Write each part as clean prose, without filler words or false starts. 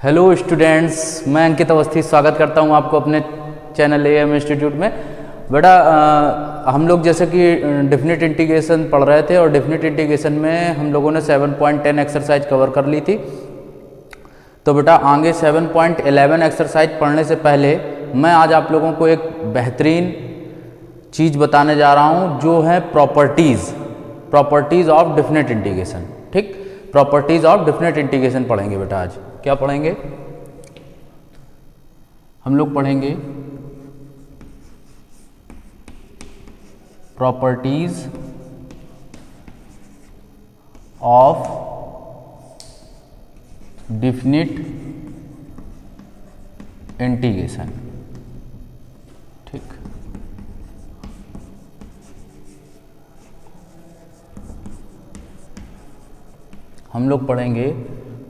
Hello students, मैं अंकित अवस्थी स्वागत करता हूं आपको अपने चैनल एएम इंस्टीट्यूट में। बेटा हम लोग जैसे कि डेफिनेट इंटीग्रेशन पढ़ रहे थे और डेफिनेट इंटीग्रेशन में हम लोगों ने 7.10 एक्सरसाइज कवर कर ली थी। तो बेटा आगे 7.11 एक्सरसाइज पढ़ने से पहले मैं आज आप लोगों को एक बेहतरीन चीज़ बताने जा रहा हूं जो है प्रॉपर्टीज़ ऑफ डेफिनेट इंटीग्रेशन। ठीक, प्रॉपर्टीज़ ऑफ डेफिनेट इंटीग्रेशन पढ़ेंगे बेटा। आज क्या पढ़ेंगे? हम लोग पढ़ेंगे प्रॉपर्टीज ऑफ डेफिनिट इंटीग्रेशन। ठीक, हम लोग पढ़ेंगे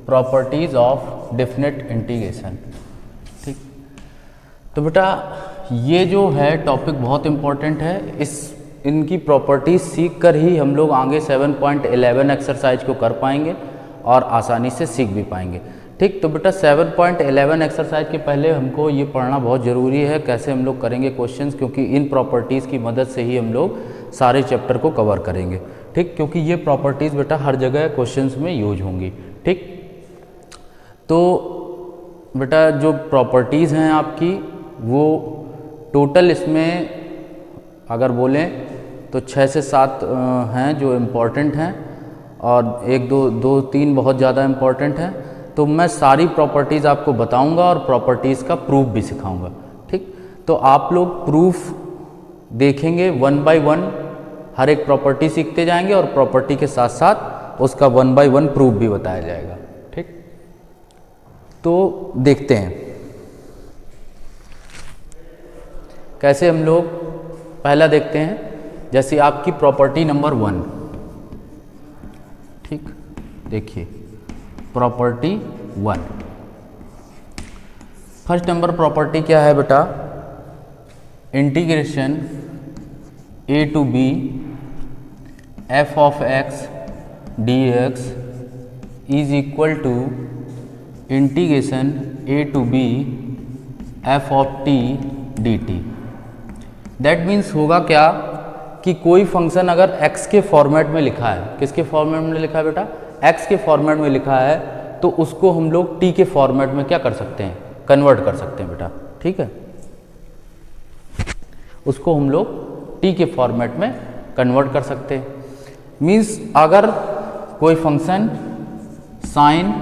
प्रॉपर्टीज ऑफ डेफिनेट इंटीग्रेशन। ठीक, तो बेटा ये जो है टॉपिक बहुत इम्पॉर्टेंट है। इनकी प्रॉपर्टीज सीख कर ही हम लोग आगे 7.11 एक्सरसाइज को कर पाएंगे और आसानी से सीख भी पाएंगे। ठीक, तो बेटा 7.11 एक्सरसाइज के पहले हमको ये पढ़ना बहुत ज़रूरी है कैसे हम लोग करेंगे क्वेश्चंस, क्योंकि इन प्रॉपर्टीज़ की मदद से ही हम लोग सारे चैप्टर को कवर करेंगे। ठीक, क्योंकि ये प्रॉपर्टीज़ बेटा हर जगह क्वेश्चंस में यूज होंगी। ठीक, तो बेटा जो प्रॉपर्टीज़ हैं आपकी वो टोटल इसमें अगर बोलें तो 6 से 7 हैं जो इम्पॉर्टेंट हैं और 1-2-3 बहुत ज़्यादा इम्पॉर्टेंट हैं। तो मैं सारी प्रॉपर्टीज़ आपको बताऊंगा और प्रॉपर्टीज़ का प्रूफ भी सिखाऊंगा। ठीक, तो आप लोग प्रूफ देखेंगे 1 बाय 1, हर एक प्रॉपर्टी सीखते जाएंगे और प्रॉपर्टी के साथ साथ उसका 1 बाय 1 प्रूफ भी बताया जाएगा। ठीक, तो देखते हैं कैसे हम लोग पहला देखते हैं। जैसे आपकी प्रॉपर्टी नंबर 1। ठीक, देखिए प्रॉपर्टी 1, फर्स्ट नंबर प्रॉपर्टी क्या है बेटा? Integration a to b f of x dx is equal to integration a to b f of t dt। That means होगा क्या कि कोई फंक्शन अगर x के फॉर्मेट में लिखा है, किसके फॉर्मेट में लिखा है बेटा? x के फॉर्मेट में लिखा है, तो उसको हम लोग t के फॉर्मेट में क्या कर सकते हैं? कन्वर्ट कर सकते हैं बेटा। ठीक है, उसको हम लोग t के फॉर्मेट में कन्वर्ट कर सकते हैं। मीन्स अगर कोई फंक्शन साइन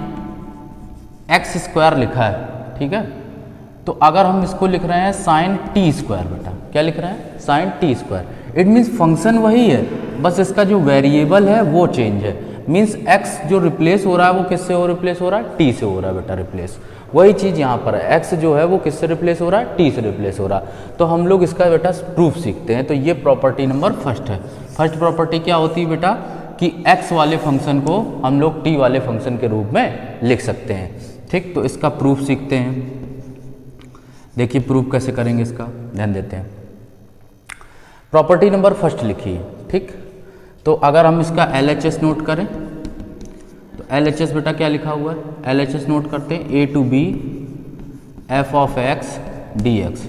एक्स स्क्वायर लिखा है, ठीक है, तो अगर हम इसको लिख रहे हैं साइन टी स्क्वायर बेटा, क्या लिख रहे हैं? Sine T square. It means function वही है, बस इसका जो वेरिएबल है वो चेंज है। मीन्स x जो रिप्लेस हो रहा है वो किससे हो रिप्लेस हो रहा है? t से हो रहा है बेटा रिप्लेस। वही चीज़ यहाँ पर है, x जो है वो किससे रिप्लेस हो रहा है? t से रिप्लेस हो रहा है। तो हम लोग इसका बेटा प्रूफ सीखते हैं। तो ये प्रॉपर्टी नंबर फर्स्ट है। फर्स्ट प्रॉपर्टी क्या होती है बेटा कि x वाले फंक्शन को हम लोग t वाले फंक्शन के रूप में लिख सकते हैं। ठीक, तो इसका प्रूफ सीखते हैं। देखिए प्रूफ कैसे करेंगे इसका, ध्यान देते हैं। प्रॉपर्टी नंबर फर्स्ट लिखिए। ठीक, तो अगर हम इसका LHS नोट करें तो LHS बेटा क्या लिखा हुआ है? LHS नोट करते हैं a to b f of x dx।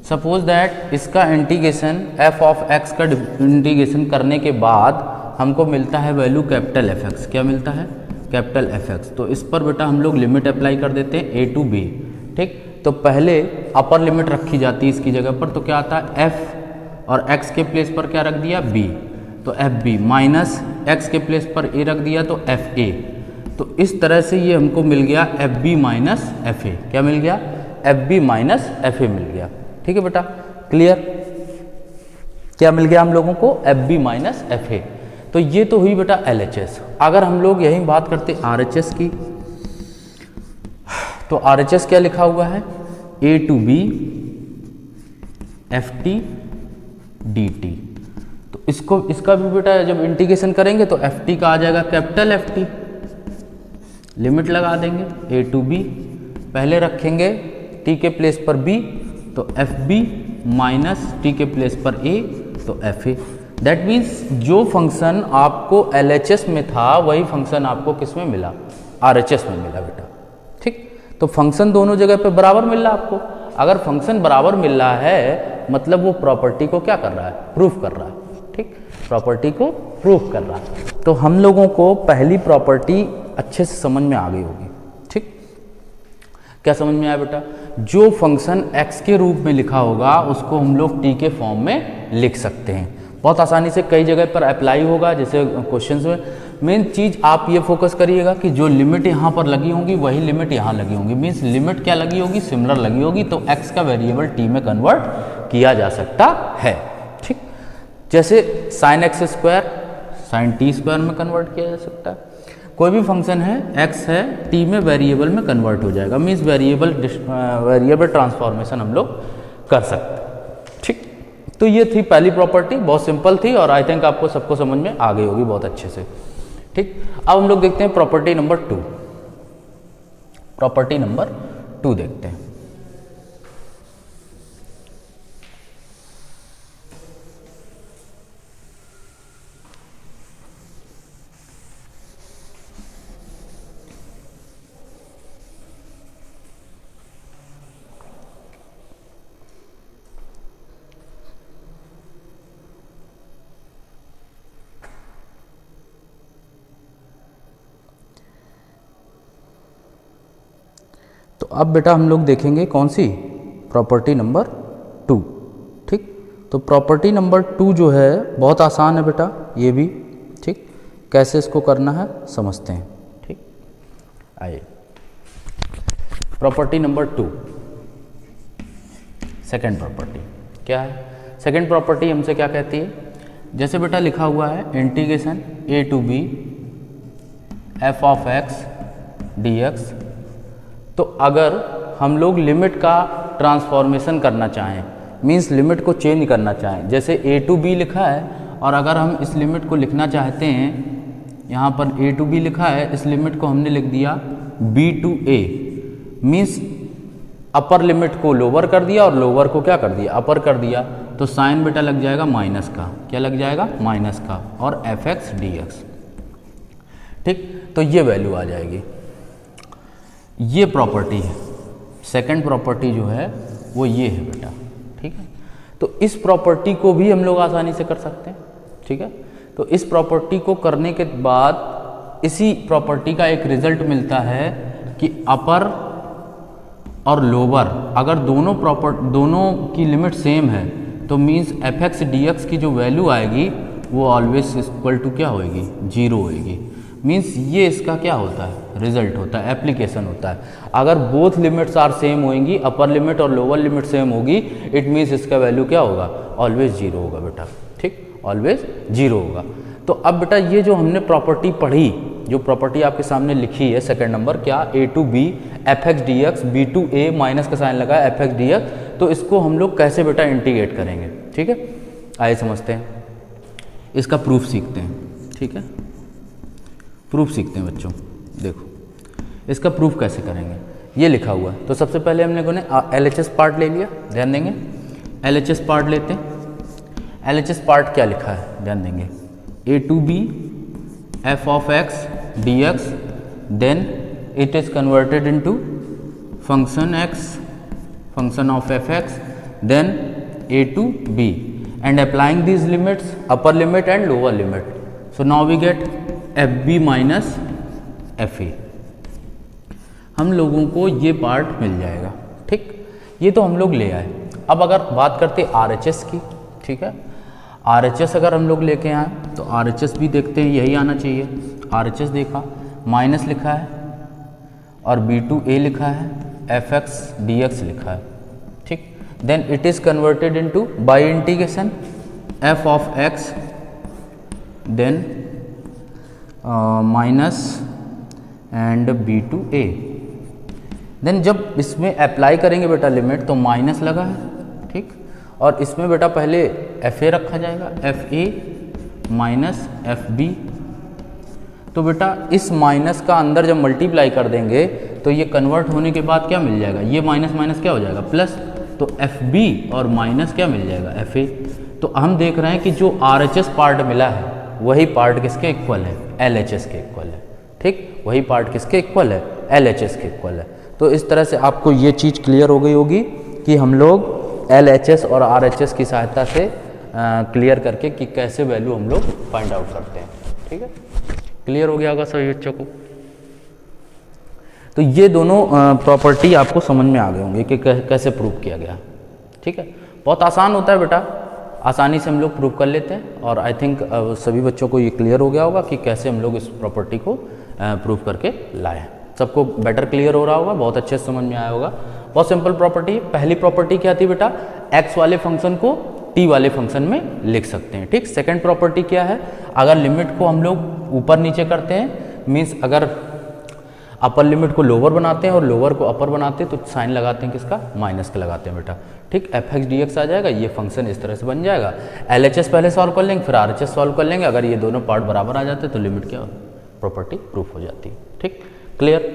Suppose that इसका इंटीग्रेशन f of x का इंटीग्रेशन करने के बाद हमको मिलता है वैल्यू कैपिटल fx। क्या मिलता है? Capital fx। तो इस पर बेटा हम लोग लिमिट अप्लाई कर देते हैं a to b। ठीक, तो पहले अपर लिमिट रखी जाती है इसकी जगह पर, तो क्या आता है? f और x के प्लेस पर क्या रख दिया? b, तो एफ बी माइनस एक्स के प्लेस पर ए रख दिया तो एफ ए। तो इस तरह से ये हमको मिल गया F B minus F A. क्या मिल गया? F B minus F A मिल गया। ठीक है बेटा, क्लियर? क्या मिल गया हम लोगों को? F B minus F A. तो ये तो हुई बेटा एल एच एस। अगर हम लोग यही बात करते आर एच एस की, तो आर एच एस क्या लिखा हुआ है? A to B F T D T. तो इसका भी बेटा जब इंटीग्रेशन करेंगे तो एफ टी का आ जाएगा कैपिटल एफ टी। लिमिट लगा देंगे ए टू बी, पहले रखेंगे टी के प्लेस पर बी तो एफ बी माइनस टी के प्लेस पर ए तो एफ ए। दैट मीन्स जो फंक्शन आपको एल एच एस में था वही फंक्शन आपको किस में मिला? आर एच एस में मिला बेटा। ठीक, तो फंक्शन दोनों जगह पे बराबर मिल रहा है आपको। अगर फंक्शन बराबर मिल रहा है मतलब वो प्रॉपर्टी को क्या कर रहा है, प्रूफ कर रहा है। ठीक, प्रॉपर्टी को प्रूफ कर रहा है। तो हम लोगों को पहली प्रॉपर्टी अच्छे से समझ में आ गई होगी। ठीक, क्या समझ में आया बेटा? जो फंक्शन x के रूप में लिखा होगा उसको हम लोग t के फॉर्म में लिख सकते हैं। बहुत आसानी से कई जगह पर अप्लाई होगा, जैसे क्वेश्चंस में। मेन चीज़ आप ये फोकस करिएगा कि जो लिमिट यहाँ पर लगी होंगी वही लिमिट यहाँ लगी होंगी। मीन्स लिमिट क्या लगी होगी, सिमिलर लगी होगी, तो x का वेरिएबल t में कन्वर्ट किया जा सकता है। ठीक, जैसे sine x square sine T square में कन्वर्ट किया जा सकता है। कोई भी फंक्शन है x है t में वेरिएबल में कन्वर्ट हो जाएगा। मीन्स वेरिएबल ट्रांसफॉर्मेशन हम लोग कर सकते हैं। ठीक, तो ये थी पहली प्रॉपर्टी, बहुत सिंपल थी और आई थिंक आपको सबको समझ में आ गई होगी बहुत अच्छे से। ठीक, अब हम लोग देखते हैं प्रॉपर्टी नंबर 2। प्रॉपर्टी नंबर 2 देखते हैं। तो अब बेटा हम लोग देखेंगे कौन सी, प्रॉपर्टी नंबर 2। ठीक, तो प्रॉपर्टी नंबर 2 जो है बहुत आसान है बेटा, ये भी। ठीक, कैसे इसको करना है समझते हैं। ठीक, आइए प्रॉपर्टी नंबर 2, सेकंड प्रॉपर्टी क्या है? सेकंड प्रॉपर्टी हमसे क्या कहती है? जैसे बेटा लिखा हुआ है integration a to b f of x dx, तो अगर हम लोग लिमिट का ट्रांसफॉर्मेशन करना चाहें, मींस लिमिट को चेंज करना चाहें, जैसे a to b लिखा है और अगर हम इस लिमिट को लिखना चाहते हैं, यहाँ पर a to b लिखा है, इस लिमिट को हमने लिख दिया b to a, means upper limit को लोअर कर दिया और लोअर को क्या कर दिया, अपर कर दिया, तो साइन बेटा लग जाएगा माइनस का। क्या लग जाएगा? माइनस का, और एफ एक्स डी एक्स। ठीक, तो ये वैल्यू आ जाएगी। ये प्रॉपर्टी है, सेकंड प्रॉपर्टी जो है वो ये है बेटा। ठीक है, तो इस प्रॉपर्टी को भी हम लोग आसानी से कर सकते हैं। ठीक है, तो इस प्रॉपर्टी को करने के बाद इसी प्रॉपर्टी का एक रिजल्ट मिलता है कि अपर और लोअर अगर दोनों की लिमिट सेम है तो means F X D x की जो वैल्यू आएगी वो ऑलवेज इक्वल टू क्या होएगी, 0 होएगी। मीन्स ये इसका क्या होता है, रिजल्ट होता है, एप्लीकेशन होता है। अगर बोथ लिमिट्स आर सेम होएंगी, अपर लिमिट और लोअर लिमिट सेम होगी, इट मीन्स इसका वैल्यू क्या होगा, ऑलवेज 0 होगा बेटा। ठीक, ऑलवेज 0 होगा। तो अब बेटा ये जो हमने प्रॉपर्टी पढ़ी, जो प्रॉपर्टी आपके सामने लिखी है सेकंड नंबर, क्या a to b F X D X, B to A, minus का साइन लगा एफ एक्स डी एक्स, तो इसको हम लोग कैसे बेटा इंटीग्रेट करेंगे। ठीक है, आइए समझते हैं, इसका प्रूफ सीखते हैं। ठीक है, प्रूफ सीखते हैं बच्चों। देखो इसका प्रूफ कैसे करेंगे, ये लिखा हुआ है। तो सबसे पहले हम लोगों ने LHS पार्ट ले लिया, ध्यान देंगे। LHS पार्ट लेते हैं। LHS पार्ट क्या लिखा है, ध्यान देंगे। a to b f of x dx, then it is converted into function x, function of fx, then a to b, and applying these limits, upper limit and lower limit, so now we get fb minus fe। हम लोगों को ये part मिल जाएगा। ठीक, ये तो हम लोग ले आए। अब अगर बात करते RHS की, ठीक है, RHS अगर हम लोग लेके आए तो RHS भी देखते हैं, यही आना चाहिए। RHS देखा, माइनस लिखा है और b to a लिखा है, एफ एक्स डी एक्स लिखा है। ठीक, then it is converted into by integration f of x, then minus and b to a। Then जब इसमें अप्लाई करेंगे बेटा लिमिट, तो माइनस लगा है। ठीक, और इसमें बेटा पहले एफ ए रखा जाएगा, F A minus F B. तो बेटा इस माइनस का अंदर जब मल्टीप्लाई कर देंगे तो ये कन्वर्ट होने के बाद क्या मिल जाएगा, ये माइनस माइनस क्या हो जाएगा, प्लस। तो एफ बी और माइनस क्या मिल जाएगा, एफ ए। तो हम देख रहे हैं कि जो RHS पार्ट मिला है वही पार्ट किसके इक्वल है, LHS के इक्वल है। ठीक, वही पार्ट किसके इक्वल है, LHS के इक्वल है। तो इस तरह से आपको ये चीज़ क्लियर हो गई होगी कि हम लोग LHS और RHS की सहायता से क्लियर करके कि कैसे वैल्यू हम लोग फाइंड आउट करते हैं। ठीक है, क्लियर हो गया होगा सभी बच्चों को। तो ये दोनों प्रॉपर्टी आपको समझ में आ गए होंगे कि कैसे प्रूव किया गया। ठीक है, बहुत आसान होता है बेटा, आसानी से हम लोग प्रूव कर लेते हैं। और आई थिंक सभी बच्चों को ये क्लियर हो गया होगा कि कैसे हम लोग इस प्रॉपर्टी को प्रूव करके लाए। सबको बेटर क्लियर हो रहा होगा, बहुत अच्छे से समझ में आया होगा। बहुत सिंपल प्रॉपर्टी। पहली प्रॉपर्टी क्या थी बेटा, x वाले फंक्शन को t वाले फंक्शन में लिख सकते हैं। ठीक, सेकंड प्रॉपर्टी क्या है, अगर लिमिट को हम लोग ऊपर नीचे करते हैं, मीन्स अगर अपर लिमिट को लोअर बनाते हैं और लोअर को अपर बनाते हैं तो साइन लगाते हैं किसका, माइनस का लगाते हैं बेटा। ठीक, fx dx आ जाएगा, ये फंक्शन इस तरह से बन जाएगा। LHS पहले सॉल्व कर लेंगे, फिर RHS सॉल्व कर लेंगे। अगर ये दोनों पार्ट बराबर आ जाते हैं तो लिमिट क्या प्रॉपर्टी प्रूफ हो जाती है। ठीक, क्लियर।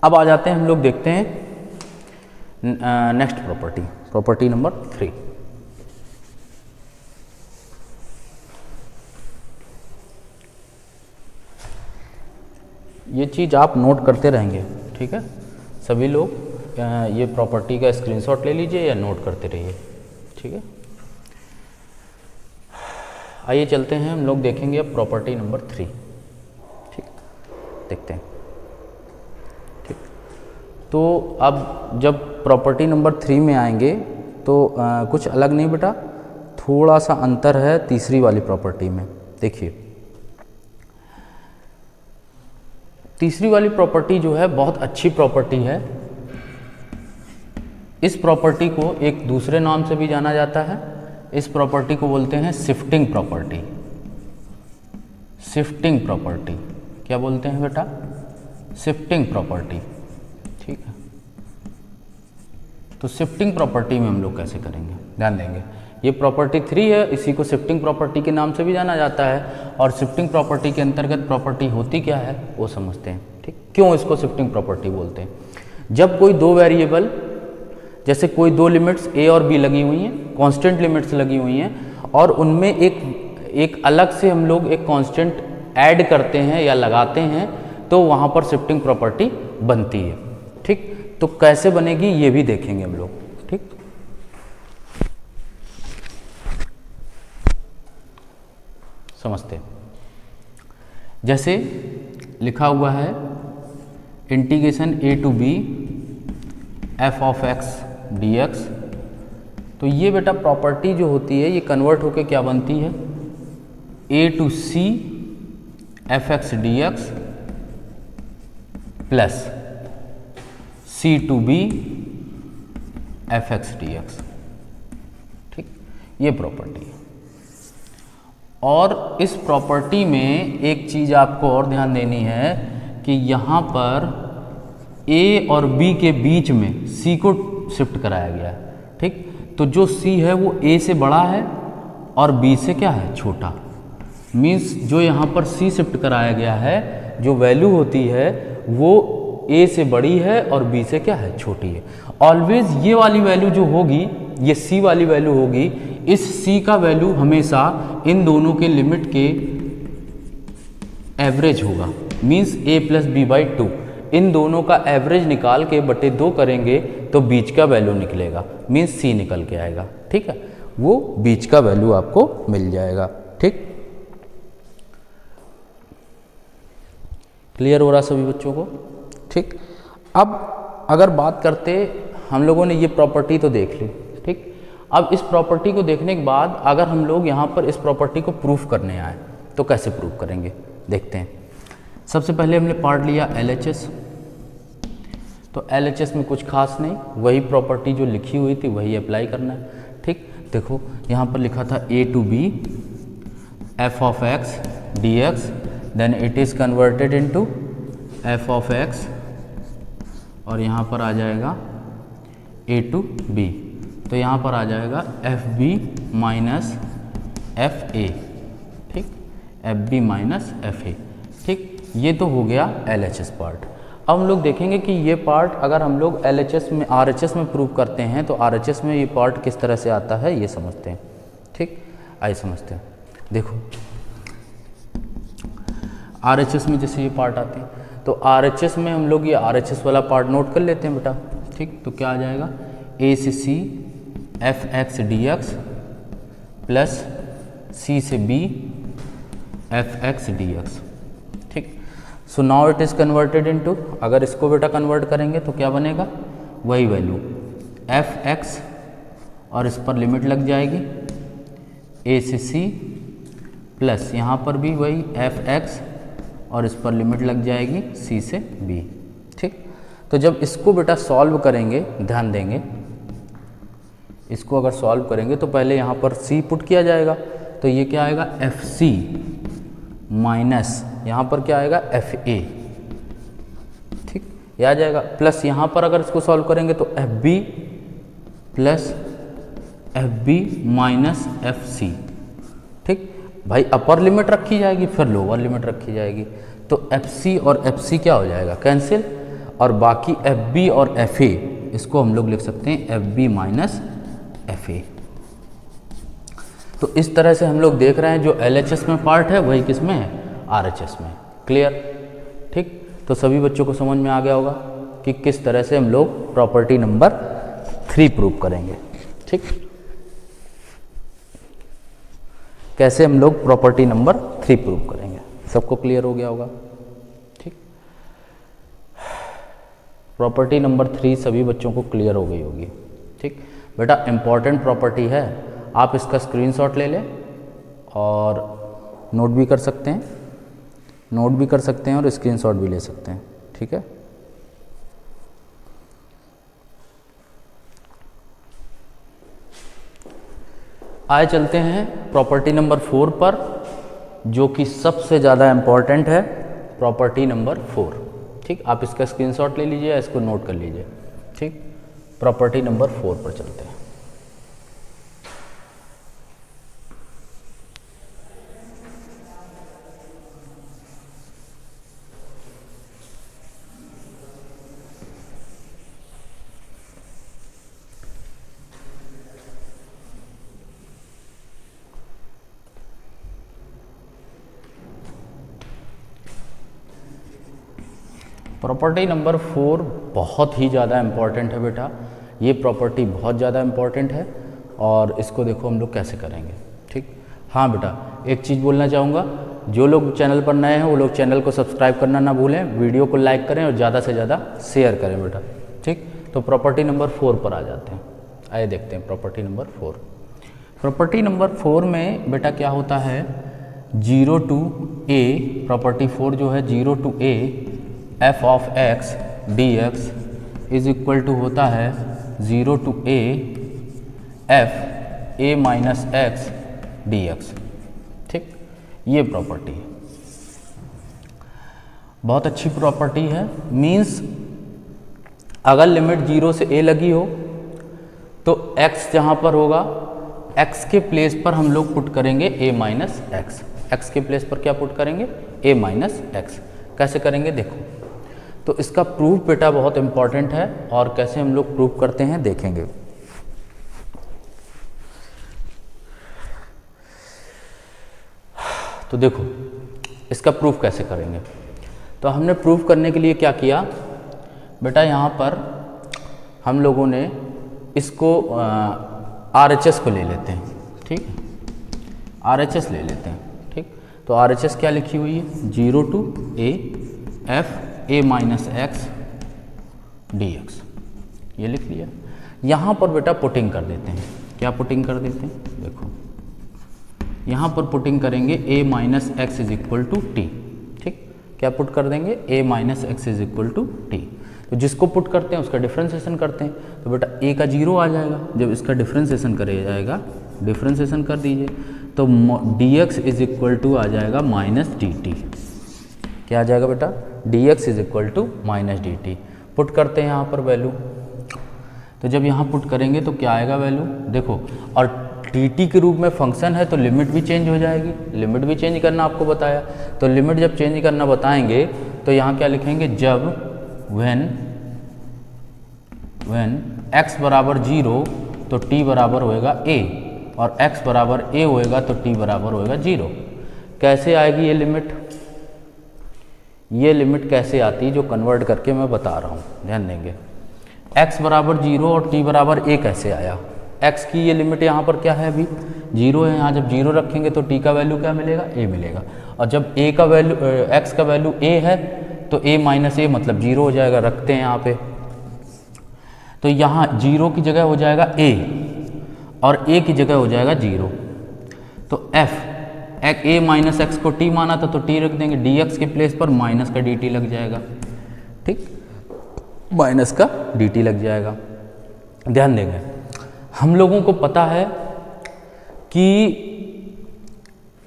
अब आ जाते हैं हम लोग देखते हैं नेक्स्ट प्रॉपर्टी, प्रॉपर्टी नंबर 3। ये चीज़ आप नोट करते रहेंगे। ठीक है, सभी लोग ये प्रॉपर्टी का स्क्रीनशॉट ले लीजिए या नोट करते रहिए। ठीक है, आइए चलते हैं, हम लोग देखेंगे अब प्रॉपर्टी नंबर 3। ठीक, देखते हैं। ठीक, तो अब जब प्रॉपर्टी नंबर 3 में आएंगे तो कुछ अलग नहीं बेटा, थोड़ा सा अंतर है तीसरी वाली प्रॉपर्टी में। देखिए, तीसरी वाली प्रॉपर्टी जो है बहुत अच्छी प्रॉपर्टी है। इस प्रॉपर्टी को एक दूसरे नाम से भी जाना जाता है। इस प्रॉपर्टी को बोलते हैं शिफ्टिंग प्रॉपर्टी। शिफ्टिंग प्रॉपर्टी क्या बोलते हैं बेटा, शिफ्टिंग प्रॉपर्टी। ठीक है, तो शिफ्टिंग प्रॉपर्टी में हम लोग कैसे करेंगे, ध्यान देंगे। ये प्रॉपर्टी 3 है, इसी को शिफ्टिंग प्रॉपर्टी के नाम से भी जाना जाता है। और शिफ्टिंग प्रॉपर्टी के अंतर्गत प्रॉपर्टी होती क्या है वो समझते हैं। ठीक, क्यों इसको शिफ्टिंग प्रॉपर्टी बोलते हैं। जब कोई दो वेरिएबल, जैसे कोई दो लिमिट्स a और b लगी हुई हैं, कांस्टेंट लिमिट्स लगी हुई हैं, और उनमें एक अलग से हम लोग एक कांस्टेंट ऐड करते हैं या लगाते हैं, तो वहाँ पर शिफ्टिंग प्रॉपर्टी बनती है। ठीक, तो कैसे बनेगी ये भी देखेंगे हम लोग। ठीक, समझते हैं। जैसे लिखा हुआ है integration a to b f of x dx, तो ये बेटा प्रॉपर्टी जो होती है ये कन्वर्ट होके क्या बनती है, a to c f x dx plus c to b f x dx। ठीक, ये प्रॉपर्टी है। और इस प्रॉपर्टी में एक चीज़ आपको और ध्यान देनी है कि यहाँ पर a और b के बीच में c को शिफ्ट कराया गया है। ठीक, तो जो c है वो a से बड़ा है और b से क्या है, छोटा। मीन्स जो यहाँ पर c शिफ्ट कराया गया है, जो वैल्यू होती है वो a से बड़ी है और b से क्या है, छोटी है। ऑलवेज ये वाली वैल्यू जो होगी, ये c वाली वैल्यू होगी, इस c का वैल्यू हमेशा इन दोनों के लिमिट के एवरेज होगा। Means a plus B by 2, इन दोनों का एवरेज निकाल के बटे 2 करेंगे तो बीच का वैल्यू निकलेगा, मीन्स c निकल के आएगा। ठीक है, वो बीच का वैल्यू आपको मिल जाएगा। ठीक, क्लियर हो रहा सभी बच्चों को। ठीक, अब अगर बात करते, हम लोगों ने ये प्रॉपर्टी तो देख ली। ठीक, अब इस प्रॉपर्टी को देखने के बाद अगर हम लोग यहाँ पर इस प्रॉपर्टी को प्रूफ करने आए तो कैसे प्रूफ करेंगे, देखते हैं। सबसे पहले हमने पार्ट लिया LHS, तो LHS में कुछ खास नहीं, वही प्रॉपर्टी जो लिखी हुई थी वही अप्लाई करना है। ठीक, देखो यहाँ पर लिखा था a to b f of x dx, then it is converted into f of x, और यहाँ पर आ जाएगा a to b, तो यहाँ पर आ जाएगा fb माइनस fa। ठीक, fb माइनस fa। ठीक, ये तो हो गया LHS पार्ट। अब हम लोग देखेंगे कि ये पार्ट अगर हम लोग LHS में RHS में प्रूव करते हैं तो RHS में ये पार्ट किस तरह से आता है ये समझते हैं। ठीक, आइए समझते हैं। देखो RHS में जैसे ये पार्ट आते हैं, तो RHS में हम लोग ये RHS वाला पार्ट नोट कर लेते हैं बेटा, ठीक। तो क्या आ जाएगा, A से C fx dx plus C से B fx dx, ठीक। So now it is converted into, अगर इसको बेटा कन्वर्ट करेंगे तो क्या बनेगा, वही वैल्यू fx और इस पर लिमिट लग जाएगी A से C प्लस यहाँ पर भी वही fx और इस पर लिमिट लग जाएगी C से B, ठीक। तो जब इसको बेटा सॉल्व करेंगे, ध्यान देंगे, इसको अगर सॉल्व करेंगे तो पहले यहाँ पर C पुट किया जाएगा, तो ये क्या आएगा FC माइनस यहाँ पर क्या आएगा FA, ठीक, ये आ जाएगा। प्लस यहाँ पर अगर इसको सॉल्व करेंगे तो FB plus FB minus FC, ठीक। भाई अपर लिमिट रखी जाएगी फिर लोअर लिमिट रखी जाएगी, तो FC और FC क्या हो जाएगा, कैंसिल, और बाकी FB और FA इसको हम लोग लिख सकते हैं FB माइनस FA। तो इस तरह से हम लोग देख रहे हैं जो LHS में पार्ट है वही किस में है, RHS में। क्लियर, ठीक। तो सभी बच्चों को समझ में आ गया होगा कि किस तरह से हम लोग प्रॉपर्टी नंबर 3 प्रूव करेंगे, ठीक। कैसे हम लोग प्रॉपर्टी नंबर 3 प्रूव करेंगे, सबको क्लियर हो गया होगा, ठीक। प्रॉपर्टी नंबर 3 सभी बच्चों को क्लियर हो गई होगी, ठीक। बेटा इम्पॉर्टेंट प्रॉपर्टी है, आप इसका स्क्रीनशॉट ले लें और नोट भी कर सकते हैं, और स्क्रीनशॉट भी ले सकते हैं, ठीक है। आए चलते हैं प्रॉपर्टी नंबर 4 पर, जो कि सबसे ज़्यादा इम्पॉर्टेंट है, प्रॉपर्टी नंबर 4, ठीक। आप इसका स्क्रीनशॉट ले लीजिए या इसको नोट कर लीजिए, ठीक। प्रॉपर्टी नंबर 4 पर चलते हैं। प्रॉपर्टी नंबर 4 बहुत ही ज़्यादा इम्पॉर्टेंट है बेटा, ये प्रॉपर्टी बहुत ज़्यादा इम्पॉर्टेंट है, और इसको देखो हम लोग कैसे करेंगे, ठीक। हाँ बेटा, एक चीज़ बोलना चाहूँगा, जो लोग चैनल पर नए हैं वो लोग चैनल को सब्सक्राइब करना ना भूलें, वीडियो को लाइक करें और ज़्यादा से ज़्यादा शेयर करें बेटा, ठीक। तो प्रॉपर्टी नंबर 4 पर आ जाते हैं, आइए देखते हैं प्रॉपर्टी नंबर 4। प्रॉपर्टी नंबर 4 में बेटा क्या होता है, 0 to a, प्रॉपर्टी 4 जो है 0 to a f of x dx is equal to होता है 0 to a f a minus X dx, ठीक। ये प्रॉपर्टी है, बहुत अच्छी प्रॉपर्टी है। मीन्स अगर लिमिट 0 से a लगी हो तो x जहाँ पर होगा, x के प्लेस पर हम लोग पुट करेंगे a माइनस एक्स, x के प्लेस पर क्या पुट करेंगे, a माइनस एक्स। कैसे करेंगे देखो, तो इसका प्रूफ बेटा बहुत इंपॉर्टेंट है, और कैसे हम लोग प्रूफ करते हैं देखेंगे। तो देखो इसका प्रूफ कैसे करेंगे, तो हमने प्रूफ करने के लिए क्या किया बेटा, यहाँ पर हम लोगों ने इसको RHS को ले लेते हैं, ठीक, RHS ले लेते हैं, ठीक। तो RHS क्या लिखी हुई है, 0 to a f a minus X dx, ये लिख लिया। यहाँ पर बेटा पुटिंग कर देते हैं, क्या पुटिंग कर देते हैं, देखो यहाँ पर पुटिंग करेंगे a minus X is equal to T, ठीक। क्या पुट कर देंगे, a minus X is equal to T. तो जिसको पुट करते हैं उसका डिफ्रेंसिएशन करते हैं, तो बेटा a का 0 आ जाएगा, जब इसका डिफ्रेंसिएशन करे जाएगा, डिफ्रेंसिएशन कर दीजिए, तो dx इज इक्वल टू आ जाएगा माइनस dt। क्या आ जाएगा बेटा, dx is equal to minus dt। Put करते हैं यहाँ पर वैल्यू, तो जब यहाँ पुट करेंगे तो क्या आएगा वैल्यू, देखो, और dt के रूप में फंक्शन है तो लिमिट भी चेंज हो जाएगी, लिमिट भी चेंज करना आपको बताया, तो लिमिट जब चेंज करना बताएंगे तो यहाँ क्या लिखेंगे, जब when x बराबर 0 तो t बराबर होएगा a, और x बराबर a होएगा तो t बराबर होएगा 0। कैसे आएगी ये लिमिट, ये लिमिट कैसे आती है जो कन्वर्ट करके मैं बता रहा हूँ, ध्यान देंगे। x बराबर 0 और t बराबर a कैसे आया। x की ये लिमिट यहाँ पर क्या है, अभी 0 है, यहाँ जब 0 रखेंगे तो t का वैल्यू क्या मिलेगा, a मिलेगा। और जब a का वैल्यू x का वैल्यू a है तो a माइनस a मतलब 0 हो जाएगा, रखते हैं यहाँ पे। तो यहाँ 0 की जगह हो जाएगा a और a की जगह हो जाएगा 0। तो a माइनस एक्स को t माना था तो t रख देंगे, dx के प्लेस पर माइनस का dt लग जाएगा, ठीक, माइनस का dt लग जाएगा। ध्यान देंगे, हम लोगों को पता है कि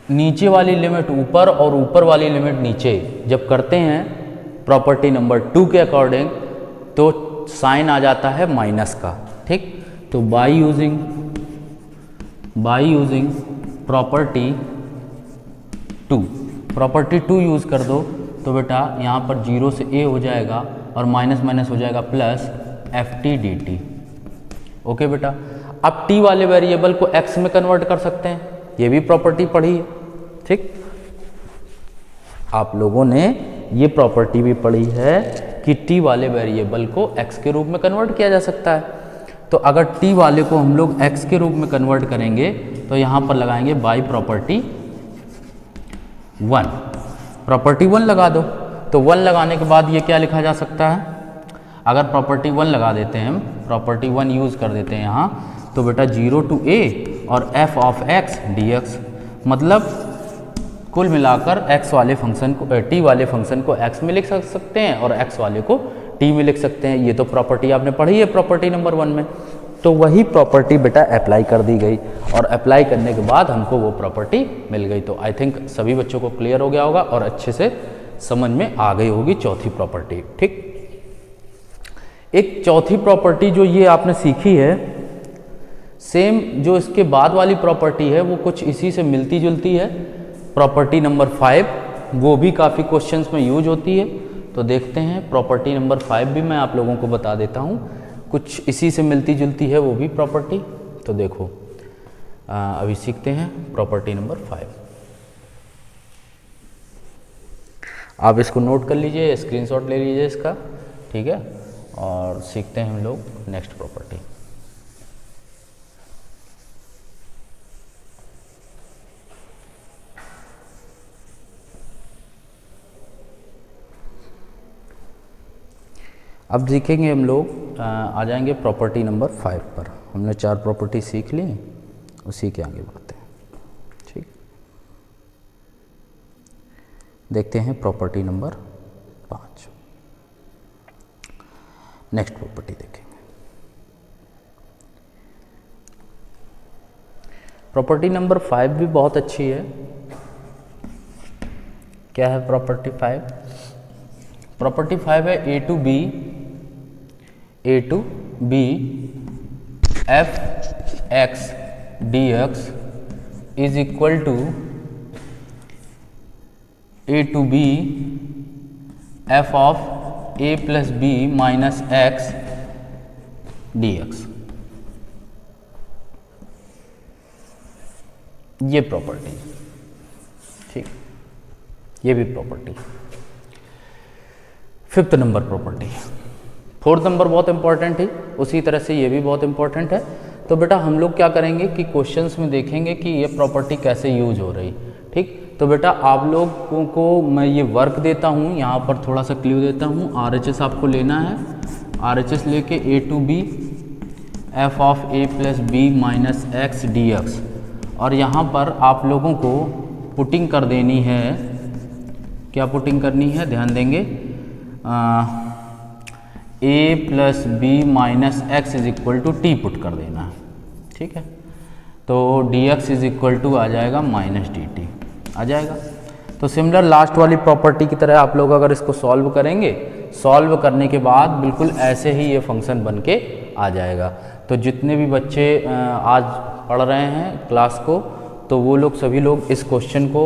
नीचे वाली लिमिट ऊपर और ऊपर वाली लिमिट नीचे जब करते हैं प्रॉपर्टी नंबर 2 के अकॉर्डिंग तो साइन आ जाता है माइनस का, ठीक। तो बाय यूजिंग प्रॉपर्टी 2 यूज़ कर दो तो बेटा यहाँ पर 0 से a हो जाएगा और माइनस माइनस हो जाएगा प्लस ft dt। ओके बेटा, अब t वाले वेरिएबल को x में कन्वर्ट कर सकते हैं, ये भी प्रॉपर्टी पढ़ी है, ठीक। आप लोगों ने ये प्रॉपर्टी भी पढ़ी है कि t वाले वेरिएबल को x के रूप में कन्वर्ट किया जा सकता है। तो अगर t वाले को हम लोग x के रूप में कन्वर्ट करेंगे तो यहाँ पर लगाएंगे बाई प्रॉपर्टी 1, प्रॉपर्टी 1 लगा दो। तो 1 लगाने के बाद ये क्या लिखा जा सकता है, अगर प्रॉपर्टी 1 लगा देते हैं हम, प्रॉपर्टी 1 यूज़ कर देते हैं यहाँ, तो बेटा 0 to a और f ऑफ x dx, मतलब कुल मिलाकर x वाले फंक्शन को t वाले फंक्शन को x में लिख सकते हैं और x वाले को t में लिख सकते हैं। ये तो प्रॉपर्टी आपने पढ़ी है प्रॉपर्टी नंबर 1 में। तो वही प्रॉपर्टी बेटा अप्लाई कर दी गई और अप्लाई करने के बाद हमको वो प्रॉपर्टी मिल गई। तो आई थिंक सभी बच्चों को क्लियर हो गया होगा और अच्छे से समझ में आ गई होगी चौथी प्रॉपर्टी, ठीक। एक चौथी प्रॉपर्टी जो ये आपने सीखी है, सेम जो इसके बाद वाली प्रॉपर्टी है वो कुछ इसी से मिलती जुलती है, प्रॉपर्टी नंबर 5, वो भी काफ़ी क्वेश्चंस में यूज होती है। तो देखते हैं प्रॉपर्टी नंबर 5 भी मैं आप लोगों को बता देता हूँ, कुछ इसी से मिलती जुलती है वो भी प्रॉपर्टी। तो देखो अभी सीखते हैं प्रॉपर्टी नंबर 5। आप इसको नोट कर लीजिए, स्क्रीनशॉट ले लीजिए इसका, ठीक है, और सीखते हैं हम लोग नेक्स्ट प्रॉपर्टी। अब सीखेंगे हम लोग, आ जाएंगे प्रॉपर्टी नंबर 5 पर। हमने 4 प्रॉपर्टी सीख ली, उसी के आगे बढ़ते हैं, ठीक। देखते हैं प्रॉपर्टी नंबर 5, नेक्स्ट प्रॉपर्टी देखेंगे। प्रॉपर्टी नंबर 5 भी बहुत अच्छी है। क्या है प्रॉपर्टी 5? प्रॉपर्टी 5 है a to b f x dx is equal to a to b f of a plus b minus x dx। ये प्रॉपर्टी, ठीक, ये भी property. 5th number property. 4th number बहुत इंपॉर्टेंट है, उसी तरह से ये भी बहुत इंपॉर्टेंट है। तो बेटा हम लोग क्या करेंगे कि क्वेश्चंस में देखेंगे कि ये प्रॉपर्टी कैसे यूज हो रही, ठीक। तो बेटा आप लोगों को मैं ये वर्क देता हूँ, यहाँ पर थोड़ा सा क्लू देता हूँ। RHS आपको लेना है, RHS लेके a to b f of a plus b minus X dx, और यहाँ पर आप लोगों को पुटिंग कर देनी है। क्या पुटिंग करनी है, ध्यान देंगे, a plus B minus X is equal to T put कर देना है, ठीक है। तो dx इज इक्वल टू आ जाएगा माइनस dt आ जाएगा। तो सिमिलर लास्ट वाली प्रॉपर्टी की तरह आप लोग अगर इसको सॉल्व करेंगे, सॉल्व करने के बाद बिल्कुल ऐसे ही ये फंक्शन बन के आ जाएगा। तो जितने भी बच्चे आज पढ़ रहे हैं क्लास को, तो वो लोग सभी लोग इस क्वेश्चन को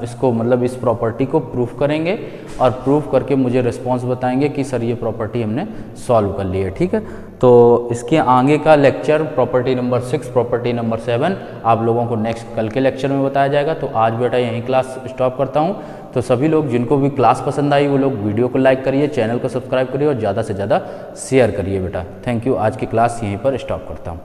इसको मतलब इस प्रॉपर्टी को प्रूफ करेंगे और प्रूफ करके मुझे रिस्पांस बताएंगे कि सर ये प्रॉपर्टी हमने सॉल्व कर ली है, ठीक है। तो इसके आगे का lecture property number 6, property number 7 आप लोगों को नेक्स्ट कल के लेक्चर में बताया जाएगा। तो आज बेटा यहीं क्लास स्टॉप करता हूँ। तो तो सभी लोग जिनको भी क्लास पसंद आई वो लोग वीडियो को लाइक करिए, चैनल को सब्सक्राइब करिए और ज़्यादा से ज़्यादा शेयर करिए बेटा। Thank you. आज की क्लास यहीं पर स्टॉप करता हूँ।